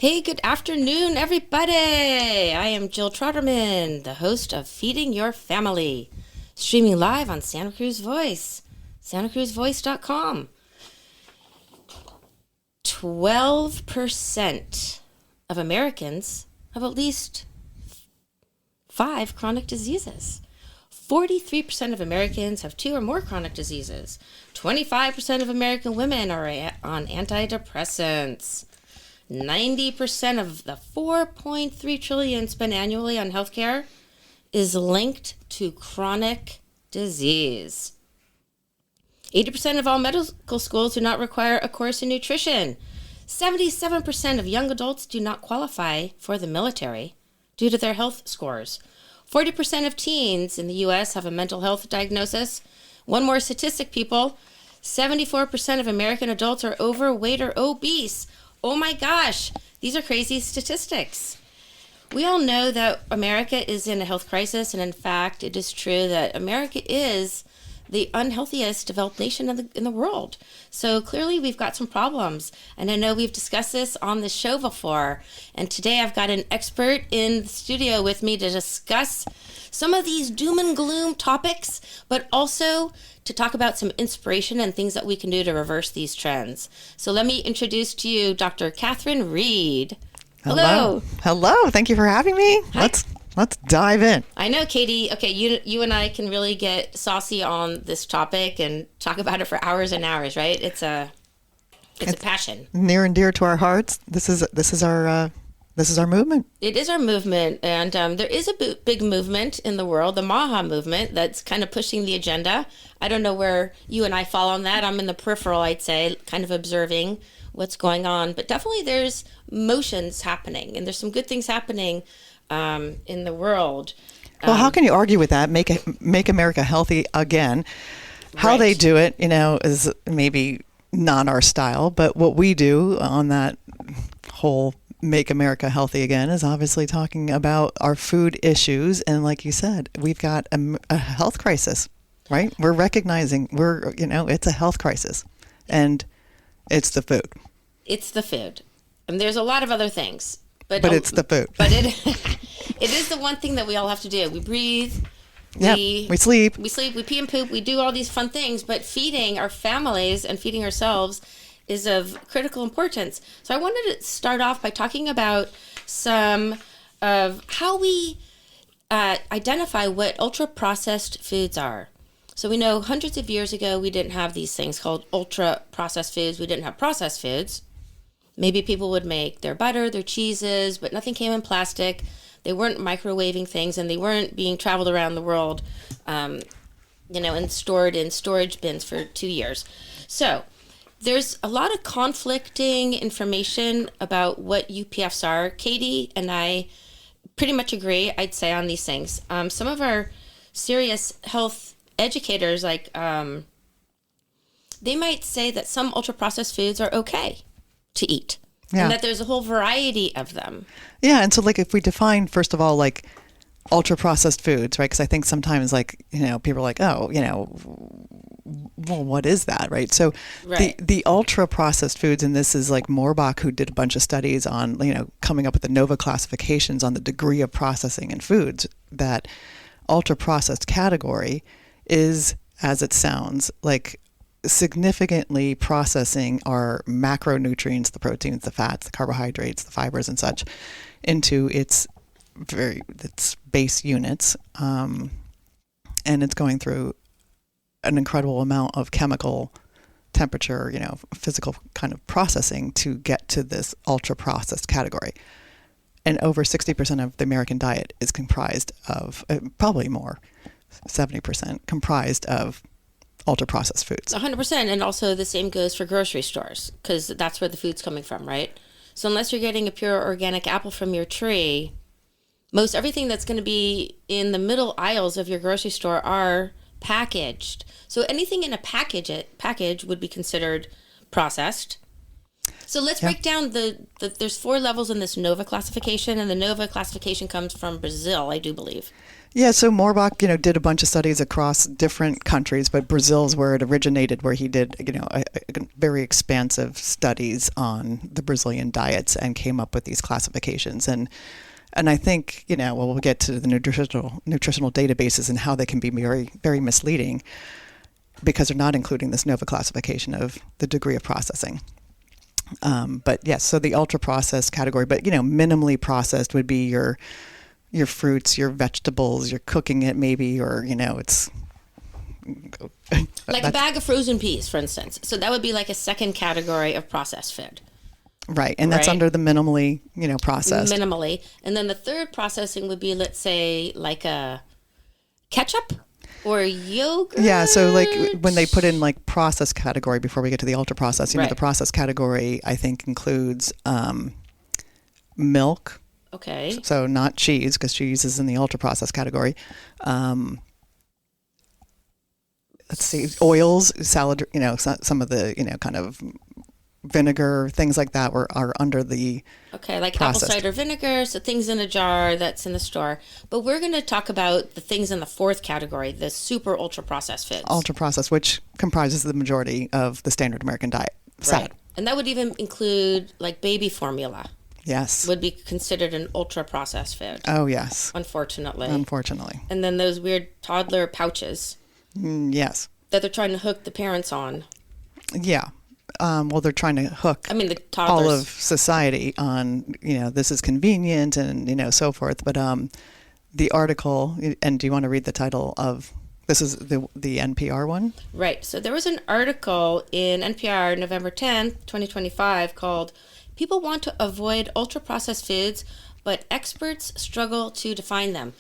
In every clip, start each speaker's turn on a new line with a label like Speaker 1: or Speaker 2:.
Speaker 1: Hey, good afternoon, everybody. I am Jill Troderman, the host of Feeding Your Family, streaming live on Santa Cruz Voice, santacruzvoice.com. 12% of Americans have at least 5 chronic diseases. 43% of Americans have 2 or more chronic diseases. 25% of American women are on antidepressants. 90% of the $4.3 trillion spent annually on healthcare is linked to chronic disease. 80% of all medical schools do not require a course in nutrition. 77% of young adults do not qualify for the military due to their health scores. 40% of teens in the U.S. have a mental health diagnosis. One more statistic, people. 74% of American adults are overweight or obese. Oh my gosh, these are crazy statistics. We all know that America is in a health crisis, and in fact, it is true that America is the unhealthiest developed nation in the world. So clearly we've got some problems, and I know we've discussed this on the show before, and today I've got an expert in the studio with me to discuss some of these doom and gloom topics, but also to talk about some inspiration and things that we can do to reverse these trends. So let me introduce to you Dr. Catherine Reed. Hello.
Speaker 2: Hello. Thank you for having me.
Speaker 1: Hi.
Speaker 2: Let's dive in.
Speaker 1: I know, Katie. Okay, you and I can really get saucy on this topic and talk about it for hours and hours, right? It's a passion.
Speaker 2: Near and dear to our hearts. This is our movement.
Speaker 1: It is our movement, and there is a big movement in the world, the MAHA movement, that's kind of pushing the agenda. I don't know where you and I fall on that. I'm in the peripheral, I'd say, kind of observing what's going on, but definitely there's motions happening, and there's some good things happening in the world.
Speaker 2: Well, how can you argue with that? Make America healthy again. How
Speaker 1: Right.
Speaker 2: they do it, is maybe not our style, but what we do on that whole Make America Healthy Again is obviously talking about our food issues. And like you said, we've got a health crisis, right? We're recognizing it's a health crisis, and it's the food.
Speaker 1: It's the food. And there's a lot of other things. But
Speaker 2: it's the food.
Speaker 1: But it is the one thing that we all have to do. We breathe.
Speaker 2: We sleep.
Speaker 1: We sleep. We pee and poop. We do all these fun things. But feeding our families and feeding ourselves is of critical importance. So I wanted to start off by talking about some of how we identify what ultra-processed foods are. So we know hundreds of years ago, we didn't have these things called ultra-processed foods. We didn't have processed foods. Maybe people would make their butter, their cheeses, but nothing came in plastic. They weren't microwaving things, and they weren't being traveled around the world, and stored in storage bins for 2 years. So there's a lot of conflicting information about what UPFs are. Katie and I pretty much agree, I'd say, on these things. Some of our serious health educators, they might say that some ultra-processed foods are okay to eat, and that there's a whole variety of them.
Speaker 2: Yeah, and so if we define, first of all, ultra-processed foods, right? Because I think sometimes people are like, oh, well, what is that, right? So
Speaker 1: Right.
Speaker 2: the ultra-processed foods, and this is Moorbach, who did a bunch of studies on, coming up with the NOVA classifications on the degree of processing in foods. That ultra-processed category is, as it sounds, significantly processing our macronutrients, the proteins, the fats, the carbohydrates, the fibers and such, into its base units. And it's going through an incredible amount of chemical, temperature, physical kind of processing to get to this ultra processed category. And over 60% of the American diet is comprised of, probably more, 70% comprised of ultra-processed foods.
Speaker 1: 100%. And also the same goes for grocery stores, because that's where the food's coming from, right? So unless you're getting a pure organic apple from your tree, most everything that's going to be in the middle aisles of your grocery store are packaged. So anything in a package would be considered processed. So let's break down there's 4 levels in this NOVA classification, and the NOVA classification comes from Brazil, I do believe.
Speaker 2: Yeah, so Moorbach, did a bunch of studies across different countries, but Brazil's where it originated, where he did, a very expansive studies on the Brazilian diets and came up with these classifications. And I think, we'll get to the nutritional databases and how they can be very, very misleading because they're not including this NOVA classification of the degree of processing. But yes, so the ultra processed category, but minimally processed would be your fruits, your vegetables, you're cooking it maybe, or it's
Speaker 1: like a bag of frozen peas, for instance. So that would be like a second category of processed food.
Speaker 2: Right, and that's under the minimally, processed.
Speaker 1: Minimally, and then the third processing would be, let's say, like a ketchup or yogurt.
Speaker 2: Yeah, so like when they put in like processed category before we get to the ultra processed, the processed category I think includes milk.
Speaker 1: Okay.
Speaker 2: So not cheese, because cheese is in the ultra processed category. Let's see, oils, salad. Some of the kind of vinegar, things like that are under the
Speaker 1: like
Speaker 2: processed.
Speaker 1: Apple cider vinegar, so things in a jar that's in the store. But we're going to talk about the things in the fourth category, the super ultra processed foods.
Speaker 2: Ultra processed, which comprises the majority of the standard American diet. Sad.
Speaker 1: Right. And that would even include like baby formula.
Speaker 2: Yes.
Speaker 1: Would be considered an ultra processed food.
Speaker 2: Oh, yes.
Speaker 1: Unfortunately.
Speaker 2: And
Speaker 1: then those weird toddler pouches.
Speaker 2: Yes.
Speaker 1: That they're trying to hook the parents on.
Speaker 2: Yeah. Well, they're trying to hook
Speaker 1: the toddlers.
Speaker 2: all of society on, this is convenient and, so forth. But the article, and do you want to read the title of, this is the NPR one?
Speaker 1: Right. So there was an article in NPR November 10th, 2025 called People Want to Avoid Ultra-Processed Foods, but Experts Struggle to Define Them.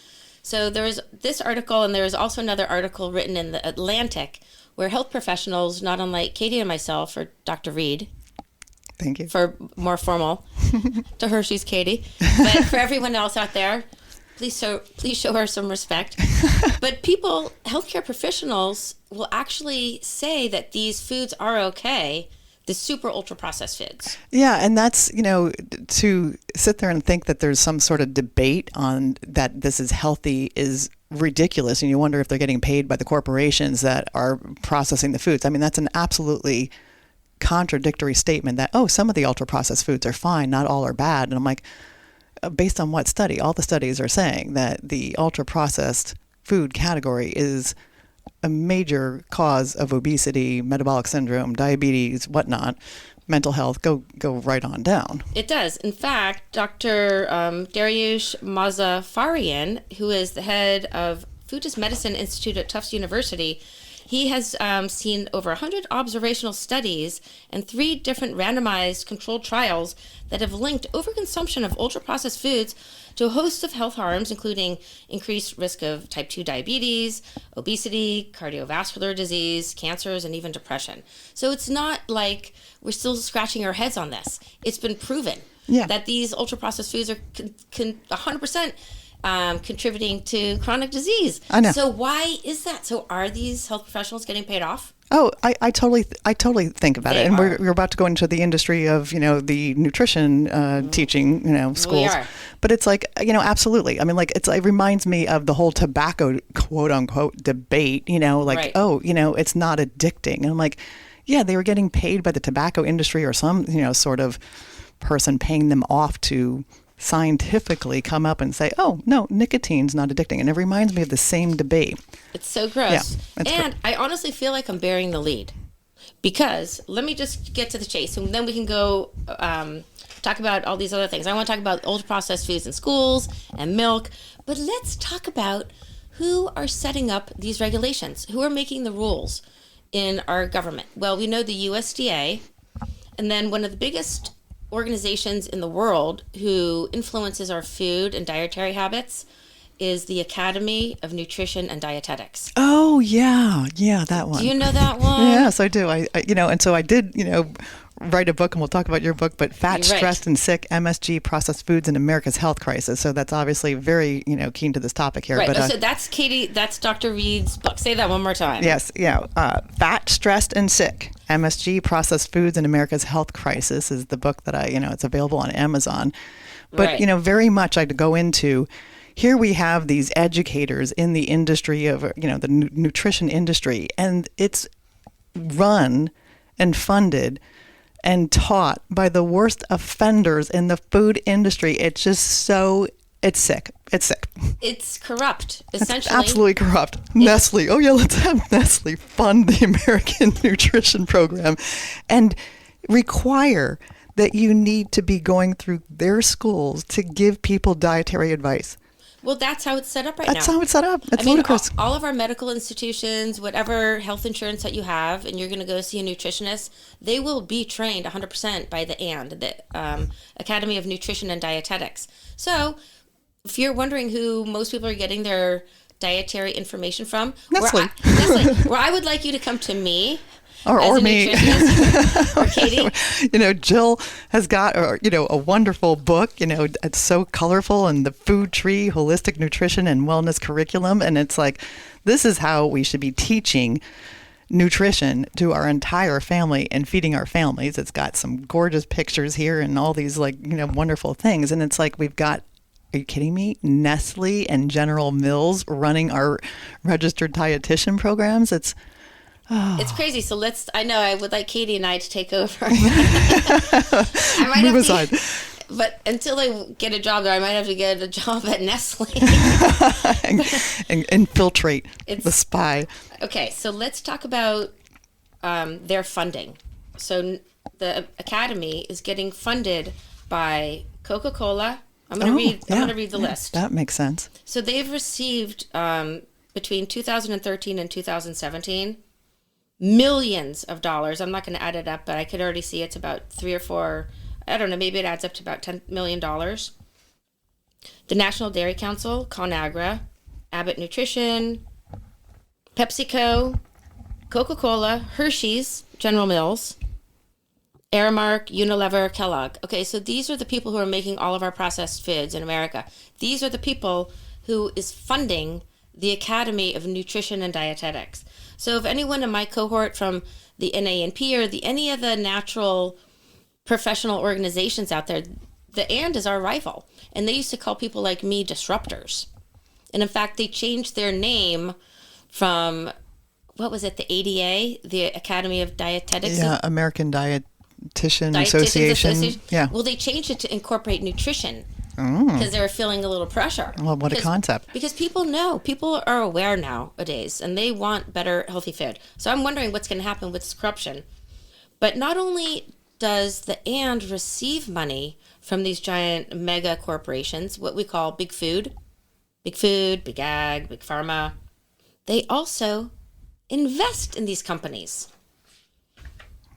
Speaker 1: So there was this article, and there was also another article written in the Atlantic where health professionals, not unlike Katie and myself, or Dr. Reed.
Speaker 2: Thank you.
Speaker 1: For more formal. To her, she's Katie. But for everyone else out there, please show her some respect. But healthcare professionals will actually say that these foods are okay, the super ultra processed foods.
Speaker 2: Yeah, and that's, to sit there and think that there's some sort of debate on that this is healthy is ridiculous, and you wonder if they're getting paid by the corporations that are processing the foods. I mean, that's an absolutely contradictory statement that, some of the ultra processed foods are fine, not all are bad. And I'm like, based on what study? All the studies are saying that the ultra processed food category is a major cause of obesity, metabolic syndrome, diabetes, whatnot, mental health, go right on down.
Speaker 1: It does. In fact, Dr. Dariush Mazafarian, who is the head of Foodist Medicine Institute at Tufts University, he has seen over 100 observational studies and 3 different randomized controlled trials that have linked overconsumption of ultra-processed foods to a host of health harms, including increased risk of type 2 diabetes, obesity, cardiovascular disease, cancers, and even depression. So it's not like we're still scratching our heads on this. It's been proven that these ultra-processed foods are 100% contributing to chronic disease.
Speaker 2: I know.
Speaker 1: So why is that? So are these health professionals getting paid off?
Speaker 2: Oh, I totally think about it. And we're about to go into the industry of, the nutrition teaching, schools.
Speaker 1: We are.
Speaker 2: But it's like, absolutely. I mean, like, it reminds me of the whole tobacco, quote unquote, debate, it's not addicting. And I'm like, yeah, they were getting paid by the tobacco industry or some, sort of person paying them off to scientifically come up and say, oh, no, nicotine's not addicting. And it reminds me of the same debate.
Speaker 1: It's so gross. Yeah, I honestly feel like I'm bearing the lead because let me just get to the chase and then we can go talk about all these other things. I want to talk about ultra-processed foods in schools and milk, but let's talk about who are setting up these regulations, who are making the rules in our government. Well, we know the USDA, and then one of the biggest organizations in the world who influences our food and dietary habits is the Academy of Nutrition and Dietetics.
Speaker 2: Oh, yeah, that one.
Speaker 1: Do you know that one?
Speaker 2: Yes, I do. And so I did, write a book, and we'll talk about your book, but Fat, Stressed, and Sick, MSG, Processed Foods in America's Health Crisis. So that's obviously very, keen to this topic here.
Speaker 1: Right.
Speaker 2: But,
Speaker 1: so that's that's Dr. Reed's book. Say that one more time.
Speaker 2: Yes, yeah. Fat, Stressed, and Sick, MSG, Processed Foods in America's Health Crisis is the book that it's available on Amazon. But, very much I'd go into, here we have these educators in the industry of, the nutrition industry, and it's run and funded and taught by the worst offenders in the food industry. It's just it's sick. It's sick.
Speaker 1: It's corrupt, essentially.
Speaker 2: It's absolutely corrupt. Nestle. Oh, yeah, let's have Nestle fund the American nutrition program and require that you need to be going through their schools to give people dietary advice.
Speaker 1: Well, that's how it's set up right now.
Speaker 2: That's how it's set up. It's ludicrous.
Speaker 1: All of our medical institutions, whatever health insurance that you have, and you're going to go see a nutritionist, they will be trained 100% by the Academy of Nutrition and Dietetics. So if you're wondering who most people are getting their dietary information from,
Speaker 2: Nestle.
Speaker 1: Where I would like you to come to me.
Speaker 2: Or me.
Speaker 1: Or Katie.
Speaker 2: Jill has got, a wonderful book. It's so colorful, and the Food Tree, Holistic Nutrition and Wellness Curriculum. And it's like, this is how we should be teaching nutrition to our entire family and feeding our families. It's got some gorgeous pictures here and all these wonderful things. And it's like, we've got, are you kidding me? Nestle and General Mills running our registered dietitian programs. It's crazy. So I would like Katie and I to take over. I might move aside.
Speaker 1: But until I get a job there, I might have to get a job at Nestle.
Speaker 2: and infiltrate the spy.
Speaker 1: Okay, so let's talk about their funding. So the Academy is getting funded by Coca-Cola. I'm going to read the list.
Speaker 2: That makes sense.
Speaker 1: So they've received between 2013 and 2017 millions of dollars. I'm not going to add it up, but I could already see it's about 3 or 4. I don't know. Maybe it adds up to about $10 million. The National Dairy Council, ConAgra, Abbott Nutrition, PepsiCo, Coca-Cola, Hershey's, General Mills, Aramark, Unilever, Kellogg. Okay, so these are the people who are making all of our processed foods in America. These are the people who is funding the Academy of Nutrition and Dietetics. So if anyone in my cohort from the NANP or any of the natural professional organizations out there, the AND is our rival. And they used to call people like me disruptors. And in fact, they changed their name from, what was it, the ADA, the Academy of Dietetics?
Speaker 2: Yeah, American Dietitian Association. Yeah.
Speaker 1: Well, they changed it to incorporate nutrition because they were feeling a little pressure.
Speaker 2: Well, what a concept.
Speaker 1: Because people are aware nowadays, and they want better, healthy food. So I'm wondering what's going to happen with this corruption. But not only does the AND receive money from these giant mega corporations, what we call Big Food, Big Ag, Big Pharma, they also invest in these companies.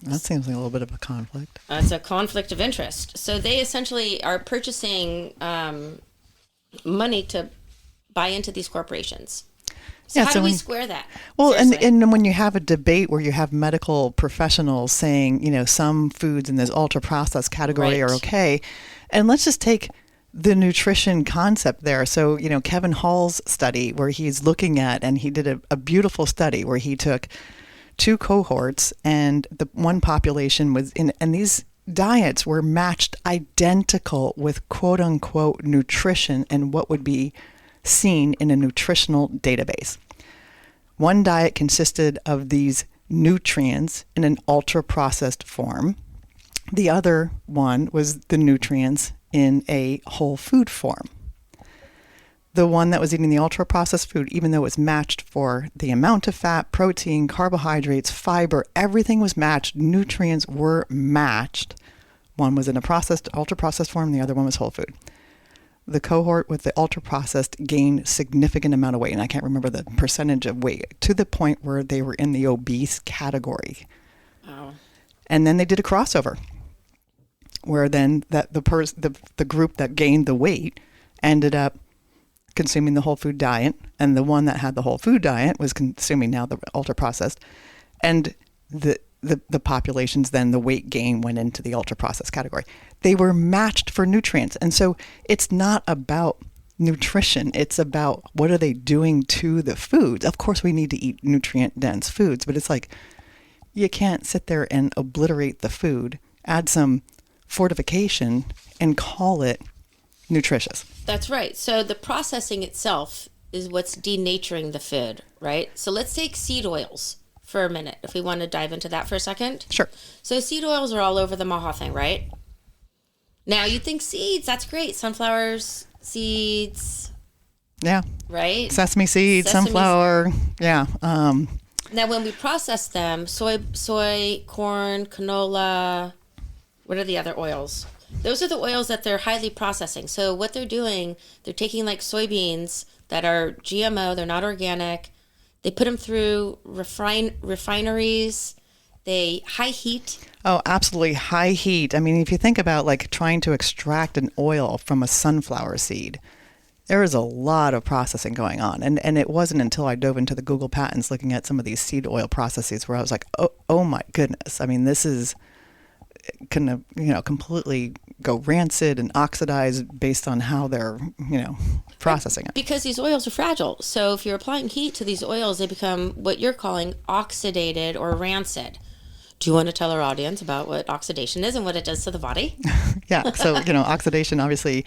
Speaker 2: That seems like a little bit of a conflict.
Speaker 1: It's a conflict of interest. So they essentially are purchasing money to buy into these corporations. So how do we square that?
Speaker 2: Well, and when you have a debate where you have medical professionals saying, some foods in this ultra-processed category are okay, and let's just take the nutrition concept there. So, Kevin Hall's study where he's looking at, and he did a beautiful study where he took 2 cohorts, and the one population was in, and these diets were matched identical with quote unquote nutrition and what would be seen in a nutritional database. One diet consisted of these nutrients in an ultra processed form. The other one was the nutrients in a whole food form. The one that was eating the ultra-processed food, even though it was matched for the amount of fat, protein, carbohydrates, fiber, everything was matched. Nutrients were matched. One was in a ultra-processed form, the other one was whole food. The cohort with the ultra-processed gained significant amount of weight, and I can't remember the percentage of weight, to the point where they were in the obese category. Wow. And then they did a crossover, where then the group that gained the weight ended up consuming the whole food diet, and the one that had the whole food diet was consuming now the ultra processed, and the populations, then the weight gain went into the ultra processed category. They were matched for nutrients, and so it's not about nutrition, it's about what are they doing to the foods. Of course we need to eat nutrient dense foods, but it's like you can't sit there and obliterate the food, add some fortification and call it nutritious.
Speaker 1: That's right. So the processing itself is what's denaturing the food, right? So let's take seed oils for a minute, if we want to dive into that for a second.
Speaker 2: Sure.
Speaker 1: So seed oils are all over the MAHA thing, right? Now you think seeds, that's great. Sunflowers, seeds.
Speaker 2: Yeah.
Speaker 1: Right?
Speaker 2: Sesame seeds, sunflower. Yeah.
Speaker 1: Now when we process them, soy, corn, canola, what are the other oils? Those are the oils that they're highly processing. So what they're doing, they're taking like soybeans that are GMO, they're not organic. They put them through refineries. They high heat.
Speaker 2: Oh, absolutely. High heat. I mean, if you think about like trying to extract an oil from a sunflower seed, there is a lot of processing going on. And it wasn't until I dove into the Google patents looking at some of these seed oil processes where I was like, oh my goodness. I mean, this is can completely go rancid and oxidize based on how they're processing it.
Speaker 1: Because these oils are fragile. So if you're applying heat to these oils, they become what you're calling oxidated or rancid. Do you want to tell our audience about what oxidation is and what it does to the body?
Speaker 2: Yeah. So, oxidation, obviously,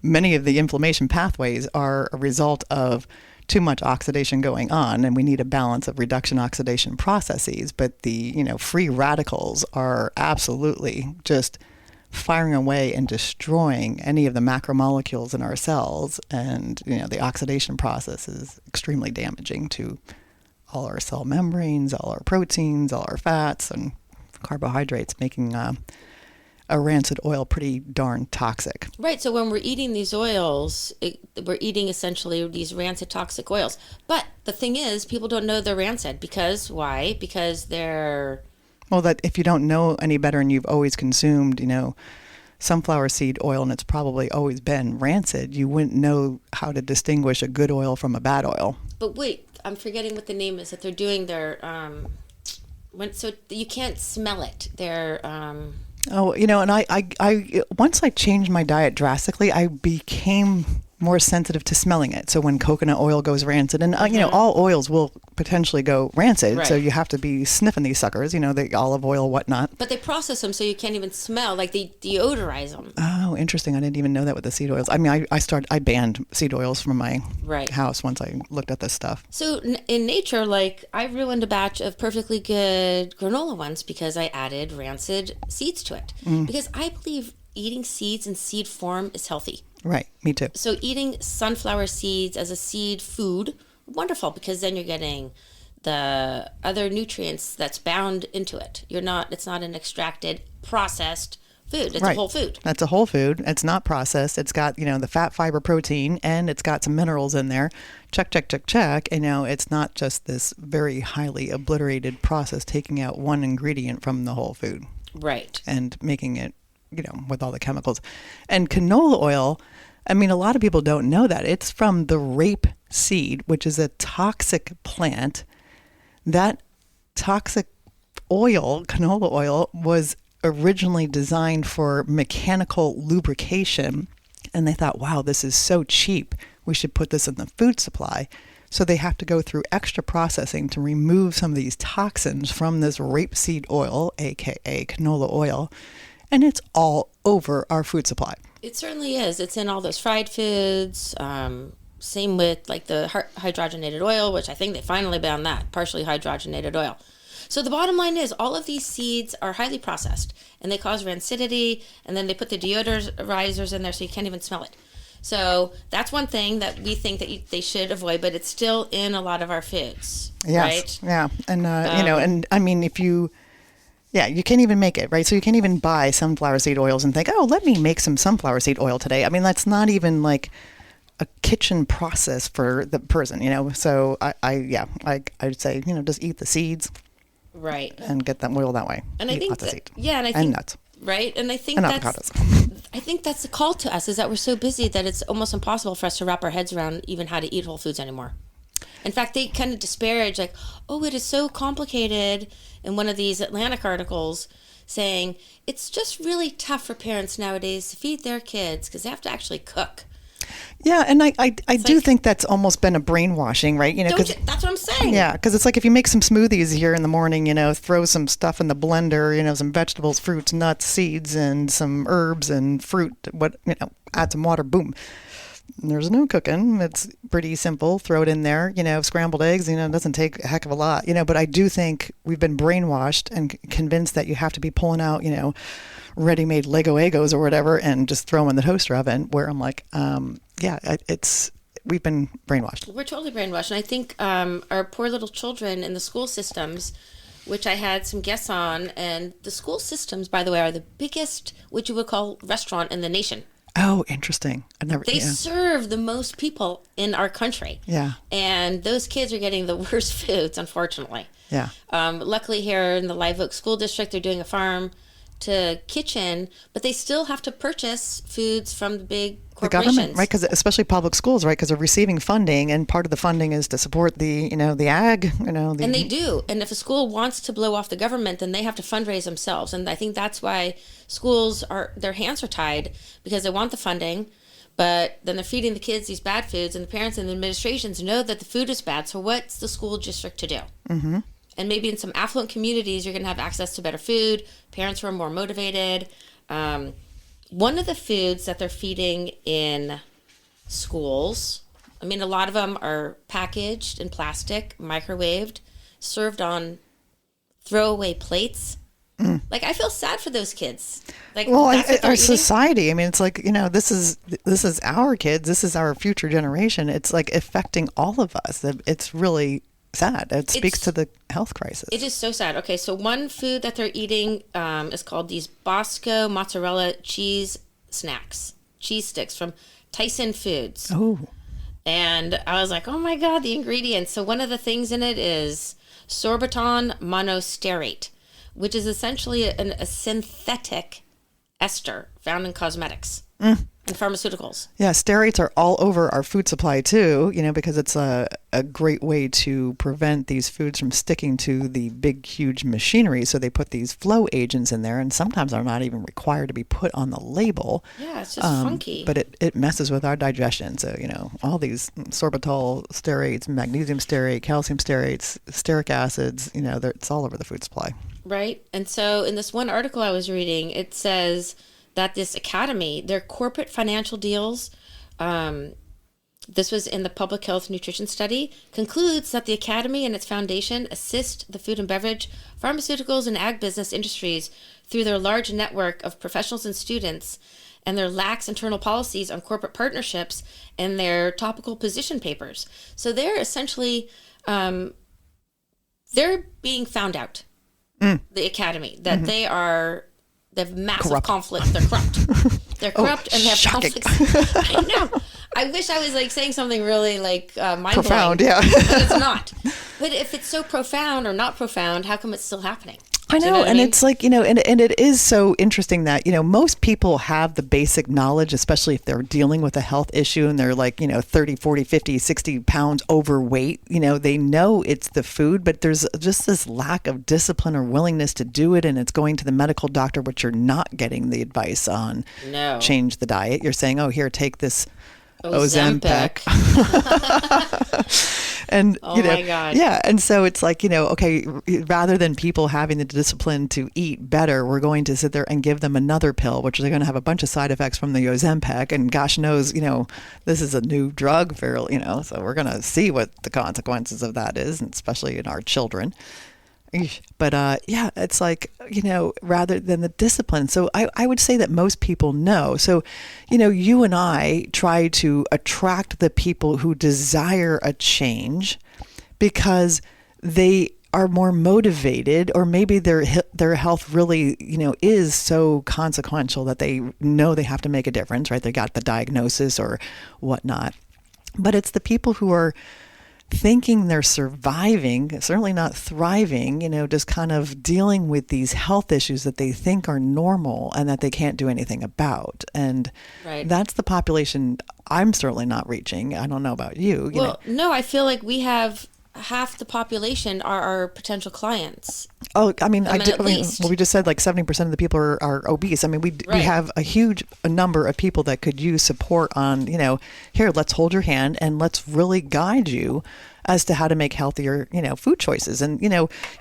Speaker 2: many of the inflammation pathways are a result of too much oxidation going on, and we need a balance of reduction oxidation processes. But the, free radicals are absolutely just firing away and destroying any of the macromolecules in our cells. And, the oxidation process is extremely damaging to all our cell membranes, all our proteins, all our fats and carbohydrates, making a rancid oil pretty darn toxic.
Speaker 1: Right. So when we're eating these oils, we're eating essentially these rancid toxic oils. But the thing is, people don't know they're rancid. Because why? Because they're...
Speaker 2: Well, that if you don't know any better and you've always consumed, sunflower seed oil and it's probably always been rancid, you wouldn't know how to distinguish a good oil from a bad oil.
Speaker 1: But wait, I'm forgetting what the name is that they're doing their... so you can't smell it. They're...
Speaker 2: and I once I changed my diet drastically, I became more sensitive to smelling it. So when coconut oil goes rancid, and all oils will potentially go rancid, right. So you have to be sniffing these suckers, the olive oil, whatnot.
Speaker 1: But they process them so you can't even smell, like they deodorize them.
Speaker 2: Oh, interesting. I didn't even know that with the seed oils. I mean, I banned seed oils from my house once I looked at this stuff.
Speaker 1: So in nature, like I ruined a batch of perfectly good granola once because I added rancid seeds to it. Because I believe eating seeds in seed form is healthy.
Speaker 2: Right, me too.
Speaker 1: So eating sunflower seeds as a seed food, wonderful, because then you're getting the other nutrients that's bound into it. It's not an extracted, processed food. It's a whole food.
Speaker 2: That's a whole food. It's not processed. It's got, the fat, fiber, protein, and it's got some minerals in there. Check, check, check, check. And it's not just this very highly obliterated process taking out one ingredient from the whole food.
Speaker 1: Right.
Speaker 2: And making it with all the chemicals. And canola oil, I mean, a lot of people don't know that. It's from the rape seed, which is a toxic plant. That toxic oil, canola oil, was originally designed for mechanical lubrication. And they thought, wow, this is so cheap. We should put this in the food supply. So they have to go through extra processing to remove some of these toxins from this rapeseed oil, aka canola oil. And it's all over our food supply.
Speaker 1: It certainly is. It's in all those fried foods. Same with like the hydrogenated oil, which I think they finally banned that, partially hydrogenated oil. So the bottom line is all of these seeds are highly processed and they cause rancidity, and then they put the deodorizers in there so you can't even smell it. So that's one thing that we think that they should avoid, but it's still in a lot of our foods,
Speaker 2: yes.
Speaker 1: right?
Speaker 2: Yeah. And, and I mean, you can't even make it, right? So you can't even buy sunflower seed oils and think, oh, let me make some sunflower seed oil today. I mean, that's not even like a kitchen process for the person, So I'd say, just eat the seeds.
Speaker 1: Right.
Speaker 2: And get that oil that way.
Speaker 1: And I think
Speaker 2: and nuts.
Speaker 1: Right. And I think
Speaker 2: and
Speaker 1: that's the call to us, is that we're so busy that it's almost impossible for us to wrap our heads around even how to eat whole foods anymore. In fact, they kind of disparage, like, oh, it is so complicated, in one of these Atlantic articles, saying it's just really tough for parents nowadays to feed their kids because they have to actually cook.
Speaker 2: Yeah, and I do think that's almost been a brainwashing, right?
Speaker 1: That's what I'm saying.
Speaker 2: Yeah, because it's like if you make some smoothies here in the morning, throw some stuff in the blender, some vegetables, fruits, nuts, seeds, and some herbs and fruit, add some water, boom. There's no cooking. It's pretty simple. Throw it in there. Scrambled eggs, it doesn't take a heck of a lot. But I do think we've been brainwashed and convinced that you have to be pulling out, ready-made Lego Egos or whatever and just throw them in the toaster oven, where I'm like, we've been brainwashed.
Speaker 1: We're totally brainwashed. And I think our poor little children in the school systems, which I had some guests on, and the school systems, by the way, are the biggest, what you would call, restaurant in the nation.
Speaker 2: Oh, interesting.
Speaker 1: They serve the most people in our country.
Speaker 2: Yeah.
Speaker 1: And those kids are getting the worst foods, unfortunately.
Speaker 2: Yeah.
Speaker 1: Luckily here in the Live Oak School District, they're doing a farm to kitchen, but they still have to purchase foods from the big corporations.
Speaker 2: The government, right? Because especially public schools, right? Because they're receiving funding, and part of the funding is to support the ag, And
Speaker 1: they do. And if a school wants to blow off the government, then they have to fundraise themselves. And I think that's why schools their hands are tied, because they want the funding, but then they're feeding the kids these bad foods, and the parents and the administrations know that the food is bad. So what's the school district to do? Mm-hmm. And maybe in some affluent communities, you're going to have access to better food. Parents who are more motivated. One of the foods that they're feeding in schools, a lot of them are packaged in plastic, microwaved, served on throwaway plates. Like, I feel sad for those kids. Like,
Speaker 2: our society. It's like, this is our kids. This is our future generation. It's like affecting all of us. It's really sad. It speaks to the health crisis.
Speaker 1: It is so sad. Okay, so one food that they're eating is called these Bosco mozzarella cheese sticks from Tyson Foods. Oh. And I was like, oh my God, the ingredients. So one of the things in it is sorbiton monostearate, which is essentially a synthetic ester found in cosmetics. And pharmaceuticals.
Speaker 2: Yeah, stearates are all over our food supply too, because it's a great way to prevent these foods from sticking to the big, huge machinery. So they put these flow agents in there, and sometimes are not even required to be put on the label.
Speaker 1: Yeah, it's just funky.
Speaker 2: But it messes with our digestion. So, all these sorbitol stearates, magnesium stearate, calcium stearates, stearic acids, it's all over the food supply.
Speaker 1: Right. And so in this one article I was reading, it says that this academy, their corporate financial deals, this was in the Public Health Nutrition Study, concludes that the academy and its foundation assist the food and beverage, pharmaceuticals, and ag business industries through their large network of professionals and students, and their lax internal policies on corporate partnerships and their topical position papers. So they're essentially, they're being found out, the academy, that they have massive conflicts. They're corrupt. They're corrupt and they have
Speaker 2: shocking.
Speaker 1: conflicts. I know. I wish I was saying something really mind-blowing.
Speaker 2: Profound, yeah.
Speaker 1: But it's not. But if it's so profound or not profound, how come it's still happening?
Speaker 2: I know, and it's like, and it is so interesting that, most people have the basic knowledge, especially if they're dealing with a health issue and they're 30, 40, 50, 60 pounds overweight, they know it's the food, but there's just this lack of discipline or willingness to do it. And it's going to the medical doctor, which you're not getting the advice on.
Speaker 1: No.
Speaker 2: Change the diet. You're saying, oh, here, take this Ozempic. And
Speaker 1: my God.
Speaker 2: Yeah, and so it's like, okay, rather than people having the discipline to eat better, we're going to sit there and give them another pill, which they're going to have a bunch of side effects from the Ozempic, and gosh knows, this is a new drug, so we're going to see what the consequences of that is, and especially in our children. But it's like, rather than the discipline. So I would say that most people know. So, you and I try to attract the people who desire a change because they are more motivated, or maybe their health really, is so consequential that they know they have to make a difference, right? They got the diagnosis or whatnot. But it's the people who are thinking they're surviving, certainly not thriving, just kind of dealing with these health issues that they think are normal and that they can't do anything about. And That's the population I'm certainly not reaching. I don't know about you.
Speaker 1: No, I feel like we have half the population are our potential clients.
Speaker 2: Oh, I mean,
Speaker 1: least.
Speaker 2: well, we just said like 70% of the people are obese. I mean, we have a huge number of people that could use support on, here, let's hold your hand and let's really guide you as to how to make healthier, food choices. And,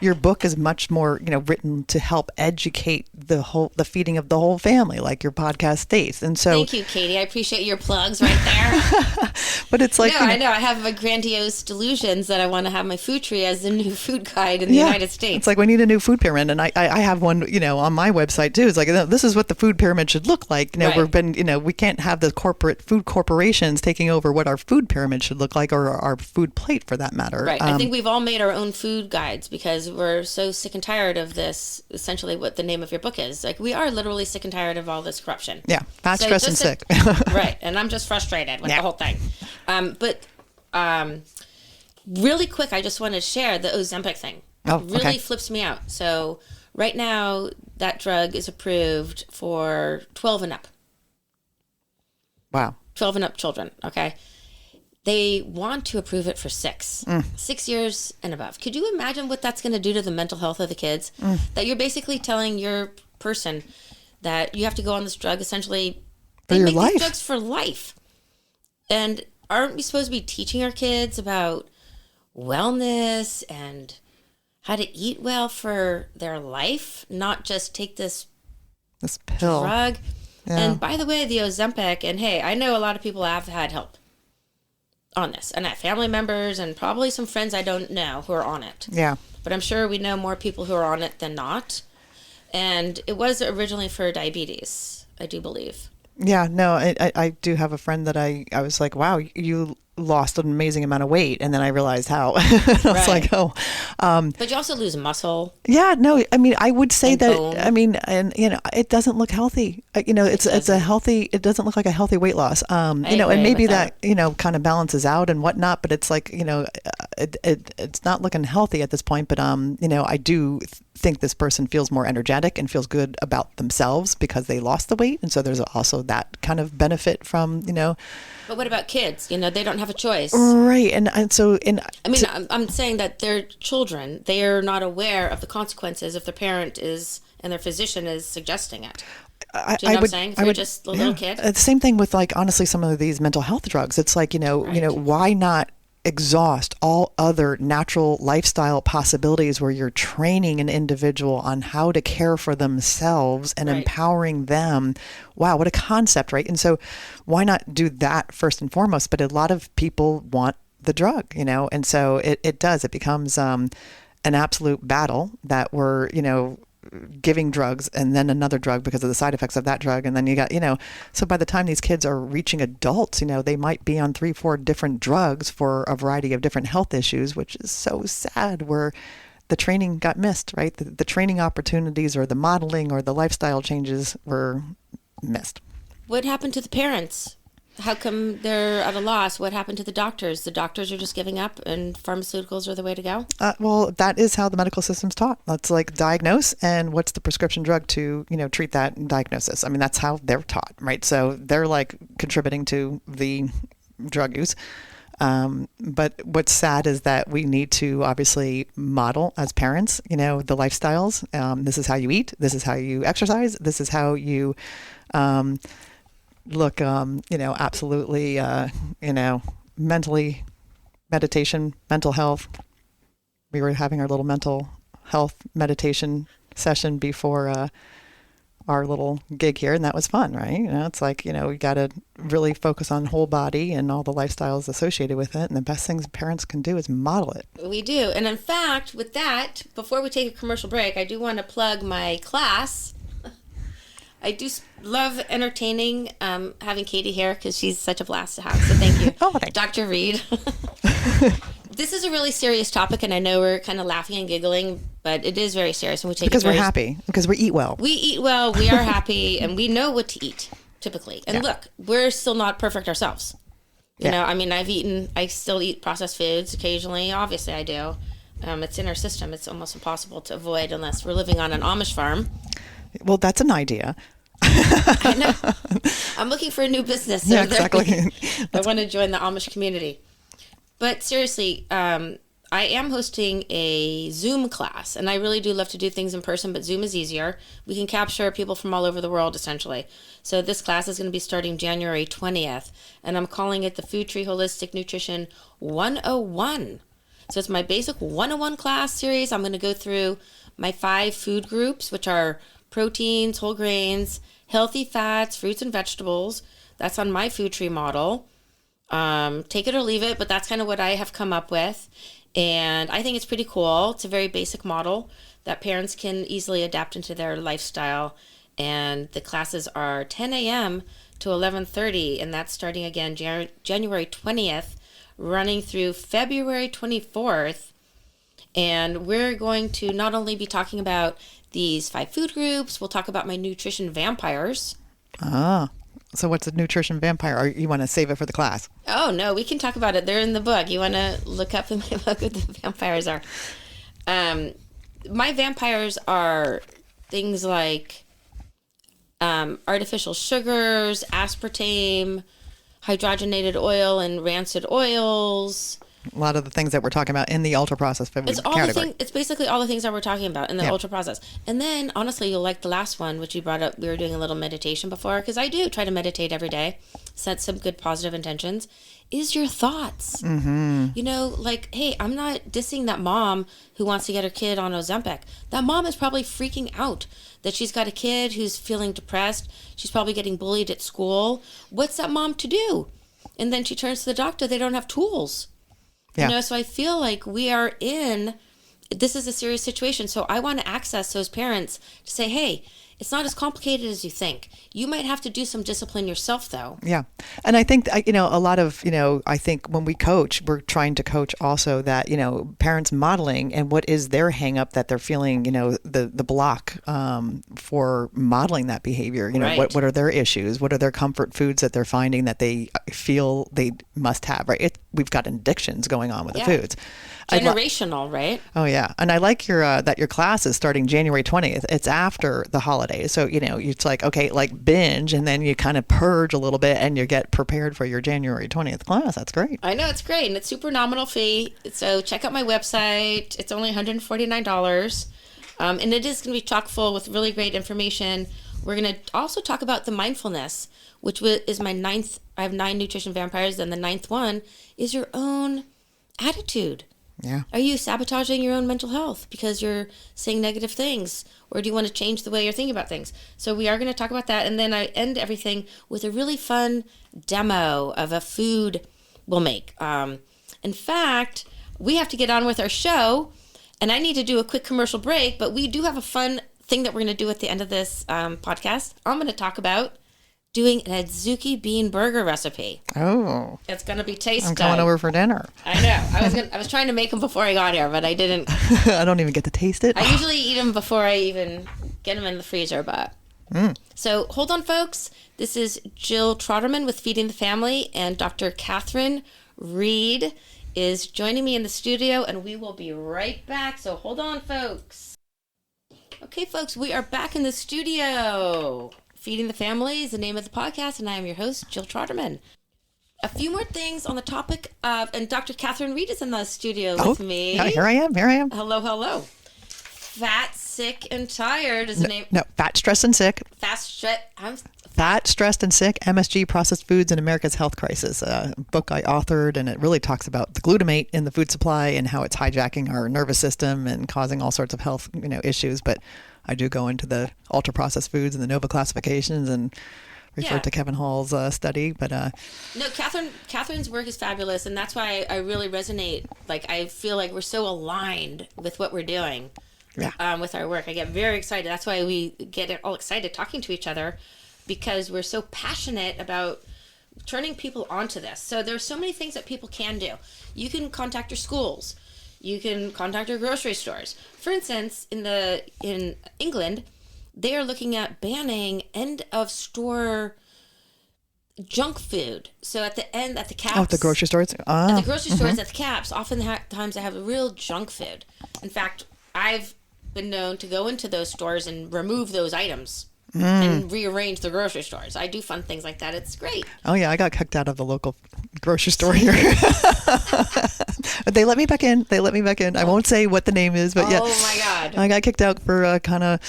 Speaker 2: your book is much more, written to help educate the feeding of the whole family, like your podcast states. And so
Speaker 1: thank you, Katie. I appreciate your plugs right there.
Speaker 2: But it's like,
Speaker 1: I know I have a grandiose delusions that I want to have my food tree as the new food guide in the United States.
Speaker 2: It's like, we need a new food pyramid. And I have one, on my website too. It's like, this is what the food pyramid should look like. We can't have the corporate food corporations taking over what our food pyramid should look like, or our food plate for that matter.
Speaker 1: Right. I think we've all made our own food guides because we're so sick and tired of this, essentially what the name of your book is. Like, we are literally sick and tired of all this corruption.
Speaker 2: Yeah. Fat, stress, and sick.
Speaker 1: Right. And I'm just frustrated with the whole thing. But really quick, I just want to share the Ozempic thing.
Speaker 2: Oh,
Speaker 1: It really flips me out. So right now, that drug is approved for 12 and up.
Speaker 2: Wow.
Speaker 1: 12 and up children. Okay. They want to approve it for 6 years and above. Could you imagine what that's going to do to the mental health of the kids? That you're basically telling your person that you have to go on this drug essentially
Speaker 2: for your life.
Speaker 1: These drugs for life. And aren't we supposed to be teaching our kids about wellness and how to eat well for their life, not just take this
Speaker 2: pill
Speaker 1: drug?
Speaker 2: Yeah.
Speaker 1: And by the way, the Ozempic, and hey, I know a lot of people have had help on this, and I have family members and probably some friends I don't know who are on it.
Speaker 2: Yeah.
Speaker 1: But I'm sure we know more people who are on it than not. And it was originally for diabetes, I do believe.
Speaker 2: Yeah, no, I do have a friend that I was like, wow, you lost an amazing amount of weight. And then I realized how. I was like, oh.
Speaker 1: But you also lose muscle.
Speaker 2: Yeah, no, I mean, I would say that,
Speaker 1: bone.
Speaker 2: I mean, and, it doesn't look healthy. It's a healthy, it doesn't look like a healthy weight loss. And maybe that, kind of balances out and whatnot, but it's like, it's not looking healthy at this point. But, I do think this person feels more energetic and feels good about themselves because they lost the weight. And so there's also that kind of benefit from,
Speaker 1: But what about kids? They don't have a choice.
Speaker 2: Right. And so
Speaker 1: I'm saying that they're children. They are not aware of the consequences if the parent is and their physician is suggesting it. Do you know what I'm saying? If you're just a little kid.
Speaker 2: The same thing with honestly, some of these mental health drugs. It's like, why not exhaust all other natural lifestyle possibilities where you're training an individual on how to care for themselves and empowering them. Wow, what a concept, right? And so why not do that first and foremost? But a lot of people want the drug, and so it becomes an absolute battle that we're, giving drugs and then another drug because of the side effects of that drug. And then you got, so by the time these kids are reaching adults, they might be on 3-4 different drugs for a variety of different health issues, which is so sad, where the training got missed, right? The training opportunities or the modeling or the lifestyle changes were missed.
Speaker 1: What happened to the parents? How come they're at a loss? What happened to the doctors? The doctors are just giving up and pharmaceuticals are the way to go?
Speaker 2: Well, that is how the medical system's taught. That's like diagnose and what's the prescription drug to, treat that diagnosis. I mean, that's how they're taught, right? So they're like contributing to the drug use. But what's sad is that we need to obviously model as parents, the lifestyles. This is how you eat. This is how you exercise. This is how you, look, absolutely, mentally, meditation, mental health. We were having our little mental health meditation session before our little gig here, and that was fun, right? It's like, we got to really focus on whole body and all the lifestyles associated with it. And the best things parents can do is model it.
Speaker 1: We do. And in fact, with that, before we take a commercial break, I do want to plug my class. I do love entertaining, having Katie here because she's such a blast to have. So thank you.
Speaker 2: Oh, thanks.
Speaker 1: Dr. Reed. This is a really serious topic, and I know we're kind of laughing and giggling, but it is very serious, and we take
Speaker 2: because
Speaker 1: it
Speaker 2: we're happy, because we eat well.
Speaker 1: We eat well, we are happy, and we know what to eat, typically. And look, we're still not perfect ourselves. You know, I mean, I still eat processed foods occasionally. Obviously, I do. It's in our system. It's almost impossible to avoid unless we're living on an Amish farm.
Speaker 2: Well, that's an idea.
Speaker 1: I know. I'm looking for a new business. So
Speaker 2: yeah, exactly.
Speaker 1: I want to join the Amish community. But seriously, I am hosting a Zoom class, and I really do love to do things in person, but Zoom is easier. We can capture people from all over the world, essentially. So this class is going to be starting January 20th, and I'm calling it the Food Tree Holistic Nutrition 101. So it's my basic 101 class series. I'm going to go through my 5 food groups, which are proteins, whole grains, healthy fats, fruits and vegetables. That's on my food tree model. Take it or leave it, but that's kind of what I have come up with. And I think it's pretty cool. It's a very basic model that parents can easily adapt into their lifestyle. And the classes are 10 a.m. to 11:30, and that's starting again January 20th, running through February 24th. And we're going to not only be talking about these 5 food groups, we'll talk about my nutrition vampires.
Speaker 2: So what's a nutrition vampire? Or you want to save it for the class?
Speaker 1: Oh, no, we can talk about it. They're in the book. You want to look up in my book what the vampires are. My vampires are things like artificial sugars, aspartame, hydrogenated oil, and rancid oils.
Speaker 2: A lot of the things that we're talking about in the ultra-processed food category.
Speaker 1: It's basically all the things that we're talking about in the ultra-processed. And then, honestly, you'll like the last one, which you brought up. We were doing a little meditation before, because I do try to meditate every day, set some good positive intentions, is your thoughts. Mm-hmm. You know, like, hey, I'm not dissing that mom who wants to get her kid on Ozempic. That mom is probably freaking out that she's got a kid who's feeling depressed. She's probably getting bullied at school. What's that mom to do? And then she turns to the doctor. They don't have tools. Yeah. You know, so I feel like this is a serious situation. So I want to access those parents to say, hey, it's not as complicated as you think. You might have to do some discipline yourself, though. Yeah.
Speaker 2: And I think, a lot of, I think when we coach, we're trying to coach also that, parents modeling and what is their hang up that they're feeling, the block for modeling that behavior.
Speaker 1: Right.
Speaker 2: What are their issues? What are their comfort foods that they're finding that they feel they must have, right? We've got addictions going on with the foods.
Speaker 1: Generational, right?
Speaker 2: Oh, yeah. And I like that your class is starting January 20th. It's after the holidays. So, it's like, okay, like binge, and then you kind of purge a little bit and you get prepared for your January 20th class. That's great.
Speaker 1: I know, it's great. And it's super nominal fee. So check out my website. It's only $149. And it is going to be chock full with really great information. We're going to also talk about the mindfulness, which is my 9th. I have 9 nutrition vampires. And the 9th one is your own attitude.
Speaker 2: Yeah.
Speaker 1: Are you sabotaging your own mental health because you're saying negative things? Or do you want to change the way you're thinking about things? So we are going to talk about that. And then I end everything with a really fun demo of a food we'll make. In fact, we have to get on with our show, and I need to do a quick commercial break, but we do have a fun thing that we're going to do at the end of this podcast. I'm going to talk about doing an Adzuki Bean Burger recipe.
Speaker 2: Oh.
Speaker 1: It's going to be tasty.
Speaker 2: I'm coming over for dinner.
Speaker 1: I know. I was trying to make them before I got here, but I didn't.
Speaker 2: I don't even get to taste it.
Speaker 1: I usually eat them before I even get them in the freezer, but. So hold on, folks. This is Jill Troderman with Feeding the Family, and Dr. Catherine Reed is joining me in the studio, and we will be right back. So hold on, folks. Okay, folks, we are back in the studio. Feeding the Family is the name of the podcast, and I am your host, Jill Troderman. A few more things on the topic of, and Dr. Catherine Reed is in the studio with me.
Speaker 2: Yeah, here I am.
Speaker 1: Hello. Fat, Sick, and Tired is the name.
Speaker 2: No, Fat, Stressed, and Sick. Fat, Stressed, and Sick, MSG, Processed Foods in America's Health Crisis, a book I authored, and it really talks about the glutamate in the food supply and how it's hijacking our nervous system and causing all sorts of health issues. But I do go into the ultra-processed foods and the NOVA classifications and refer to Kevin Hall's study. But
Speaker 1: no, Catherine's work is fabulous, and that's why I really resonate. Like, I feel like we're so aligned with what we're doing with our work. I get very excited. That's why we get all excited talking to each other, because we're so passionate about turning people onto this. So there's so many things that people can do. You can contact your schools. You can contact your grocery stores. For instance, in England, they are looking at banning end-of-store junk food. So at the caps.
Speaker 2: Oh, at the grocery stores?
Speaker 1: At the grocery stores, at the caps, oftentimes they have real junk food. In fact, I've been known to go into those stores and remove those items. And rearrange the grocery stores. I do fun things like that. It's great.
Speaker 2: Oh, yeah. I got kicked out of the local grocery store here. They let me back in. I won't say what the name is, but yeah.
Speaker 1: Oh my God.
Speaker 2: I got kicked out for kind of